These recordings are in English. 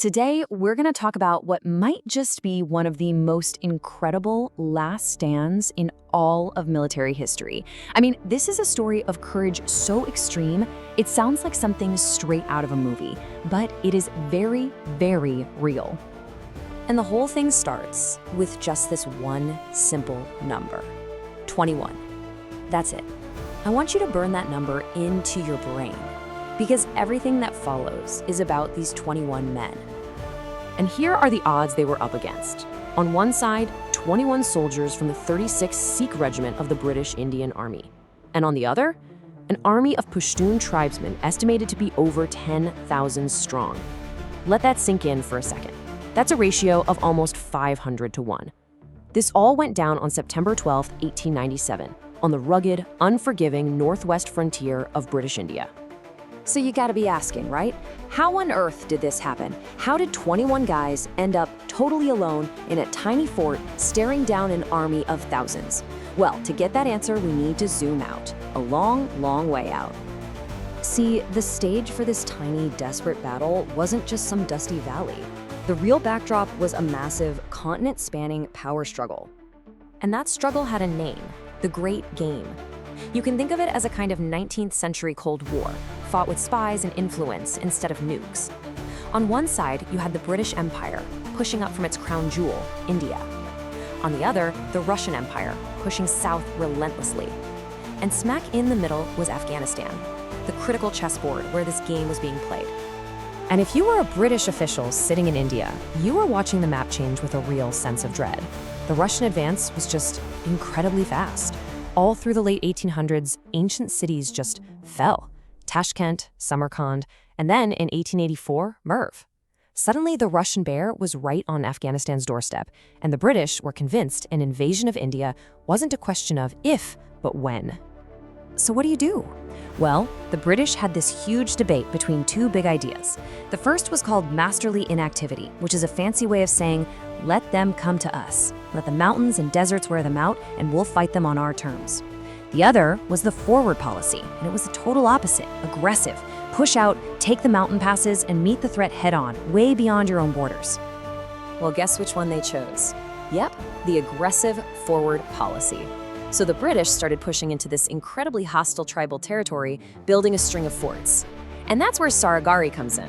Today, we're going to talk about what might just be one of the most incredible last stands in all of military history. I mean, this is a story of courage so extreme, it sounds like something straight out of a movie, but it is very, very real. And the whole thing starts with just this one simple number, 21. That's it. I want you to burn that number into your brain, because everything that follows is about these 21 men. And here are the odds they were up against. On one side, 21 soldiers from the 36th Sikh Regiment of the British Indian Army. And on the other, an army of Pashtun tribesmen estimated to be over 10,000 strong. Let that sink in for a second. That's a ratio of almost 500 to 1. This all went down on September 12, 1897, on the rugged, unforgiving northwest frontier of British India. So you gotta be asking, right? How on earth did this happen? How did 21 guys end up totally alone in a tiny fort staring down an army of thousands? Well, to get that answer, we need to zoom out. A long, long way out. See, the stage for this tiny, desperate battle wasn't just some dusty valley. The real backdrop was a massive, continent-spanning power struggle. And that struggle had a name, the Great Game. You can think of it as a kind of 19th century Cold War, fought with spies and influence instead of nukes. On one side, you had the British Empire, pushing up from its crown jewel, India. On the other, the Russian Empire, pushing south relentlessly. And smack in the middle was Afghanistan, the critical chessboard where this game was being played. And if you were a British official sitting in India, you were watching the map change with a real sense of dread. The Russian advance was just incredibly fast. All through the late 1800s, ancient cities just fell. Tashkent, Samarkand, and then in 1884, Merv. Suddenly, the Russian bear was right on Afghanistan's doorstep, and the British were convinced an invasion of India wasn't a question of if, but when. So what do you do? Well, the British had this huge debate between two big ideas. The first was called masterly inactivity, which is a fancy way of saying, let them come to us. Let the mountains and deserts wear them out, and we'll fight them on our terms. The other was the forward policy, and it was the total opposite, aggressive. Push out, take the mountain passes, and meet the threat head-on, way beyond your own borders. Well, guess which one they chose? Yep, the aggressive forward policy. So the British started pushing into this incredibly hostile tribal territory, building a string of forts. And that's where Saragarhi comes in.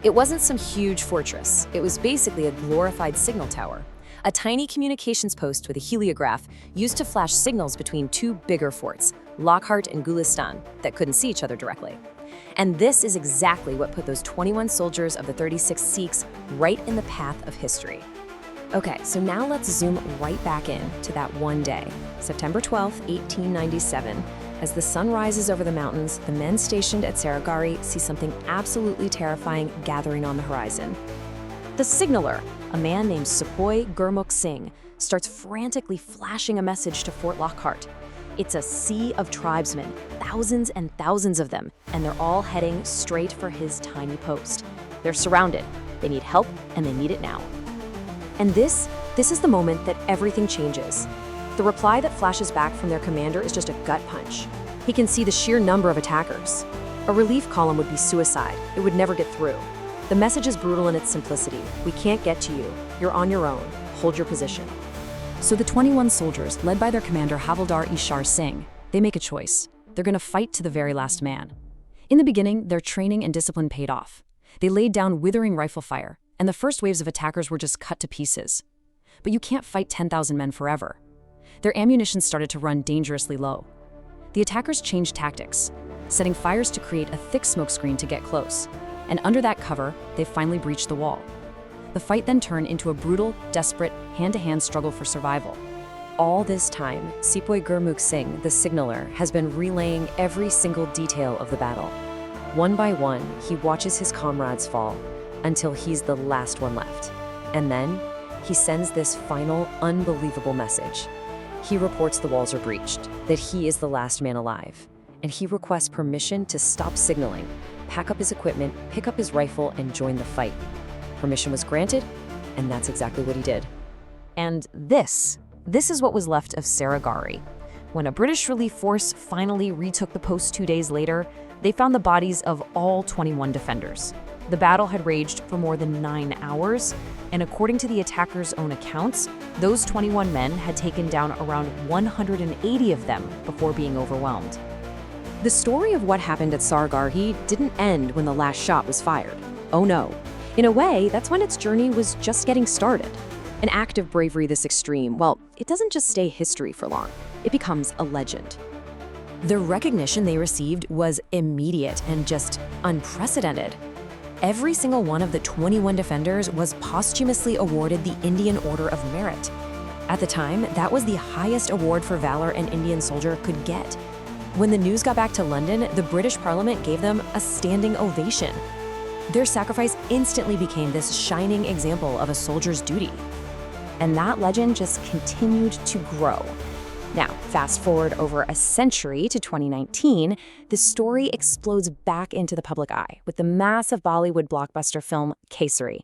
It wasn't some huge fortress. It was basically a glorified signal tower, a tiny communications post with a heliograph used to flash signals between two bigger forts, Lockhart and Gulistan, that couldn't see each other directly. And this is exactly what put those 21 soldiers of the 36 Sikhs right in the path of history. Okay, so now let's zoom right back in to that one day, September 12, 1897. As the sun rises over the mountains, the men stationed at Saragarhi see something absolutely terrifying gathering on the horizon. The signaler, a man named Sepoy Gurmukh Singh, starts frantically flashing a message to Fort Lockhart. It's a sea of tribesmen, thousands and thousands of them, and they're all heading straight for his tiny post. They're surrounded, they need help, and they need it now. And this is the moment that everything changes. The reply that flashes back from their commander is just a gut punch. He can see the sheer number of attackers. A relief column would be suicide. It would never get through. The message is brutal in its simplicity. We can't get to you. You're on your own. Hold your position. So the 21 soldiers, led by their commander Havildar Ishar Singh, they make a choice. They're going to fight to the very last man. In the beginning, their training and discipline paid off. They laid down withering rifle fire, and the first waves of attackers were just cut to pieces. But you can't fight 10,000 men forever. Their ammunition started to run dangerously low. The attackers changed tactics, setting fires to create a thick smoke screen to get close. And under that cover, they finally breached the wall. The fight then turned into a brutal, desperate, hand-to-hand struggle for survival. All this time, Sepoy Gurmukh Singh, the signaler, has been relaying every single detail of the battle. One by one, he watches his comrades fall, until he's the last one left. And then, he sends this final, unbelievable message. He reports the walls are breached, that he is the last man alive, and he requests permission to stop signaling, pack up his equipment, pick up his rifle, and join the fight. Permission was granted, and that's exactly what he did. And this is what was left of Saragarhi. When a British relief force finally retook the post 2 days later, they found the bodies of all 21 defenders. The battle had raged for more than 9 hours, and according to the attackers' own accounts, those 21 men had taken down around 180 of them before being overwhelmed. The story of what happened at Saragarhi didn't end when the last shot was fired. Oh no. In a way, that's when its journey was just getting started. An act of bravery this extreme, well, it doesn't just stay history for long. It becomes a legend. The recognition they received was immediate and just unprecedented. Every single one of the 21 defenders was posthumously awarded the Indian Order of Merit. At the time, that was the highest award for valor an Indian soldier could get. When the news got back to London, the British Parliament gave them a standing ovation. Their sacrifice instantly became this shining example of a soldier's duty. And that legend just continued to grow. Now, fast forward over a century to 2019, the story explodes back into the public eye with the massive Bollywood blockbuster film Khyber.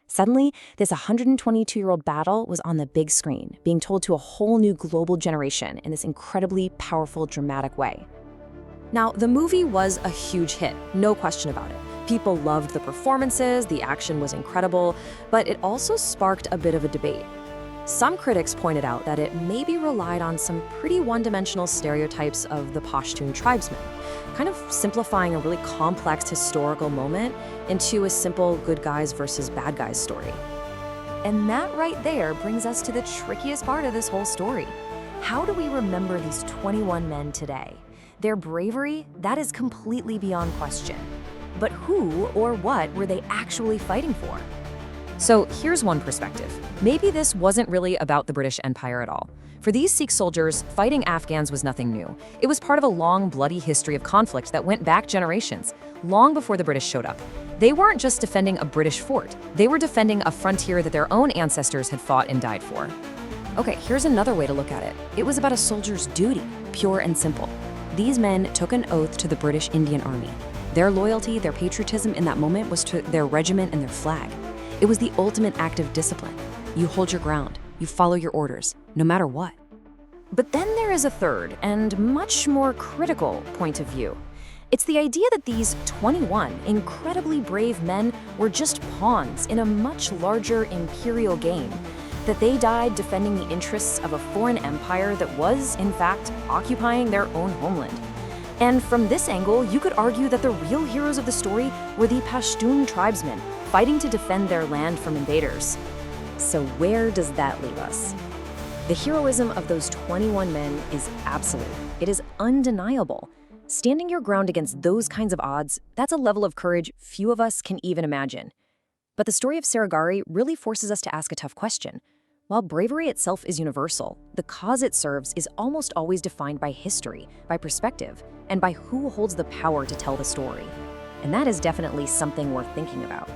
Suddenly, this 122-year-old battle was on the big screen, being told to a whole new global generation in this incredibly powerful, dramatic way. Now, the movie was a huge hit, no question about it. People loved the performances, the action was incredible, but it also sparked a bit of a debate. Some critics pointed out that it maybe relied on some pretty one-dimensional stereotypes of the Pashtun tribesmen, kind of simplifying a really complex historical moment into a simple good guys versus bad guys story. And that right there brings us to the trickiest part of this whole story. How do we remember these 21 men today? Their bravery, that is completely beyond question. But who or what were they actually fighting for? So here's one perspective. Maybe this wasn't really about the British Empire at all. For these Sikh soldiers, fighting Afghans was nothing new. It was part of a long, bloody history of conflict that went back generations, long before the British showed up. They weren't just defending a British fort. They were defending a frontier that their own ancestors had fought and died for. Okay, here's another way to look at it. It was about a soldier's duty, pure and simple. These men took an oath to the British Indian Army. Their loyalty, their patriotism in that moment was to their regiment and their flag. It was the ultimate act of discipline. You hold your ground, you follow your orders, no matter what. But then there is a third and much more critical point of view. It's the idea that these 21 incredibly brave men were just pawns in a much larger imperial game, that they died defending the interests of a foreign empire that was, in fact, occupying their own homeland. And from this angle, you could argue that the real heroes of the story were the Pashtun tribesmen, fighting to defend their land from invaders. So where does that leave us? The heroism of those 21 men is absolute. It is undeniable. Standing your ground against those kinds of odds, that's a level of courage few of us can even imagine. But the story of Saragarhi really forces us to ask a tough question. While bravery itself is universal, the cause it serves is almost always defined by history, by perspective, and by who holds the power to tell the story. And that is definitely something worth thinking about.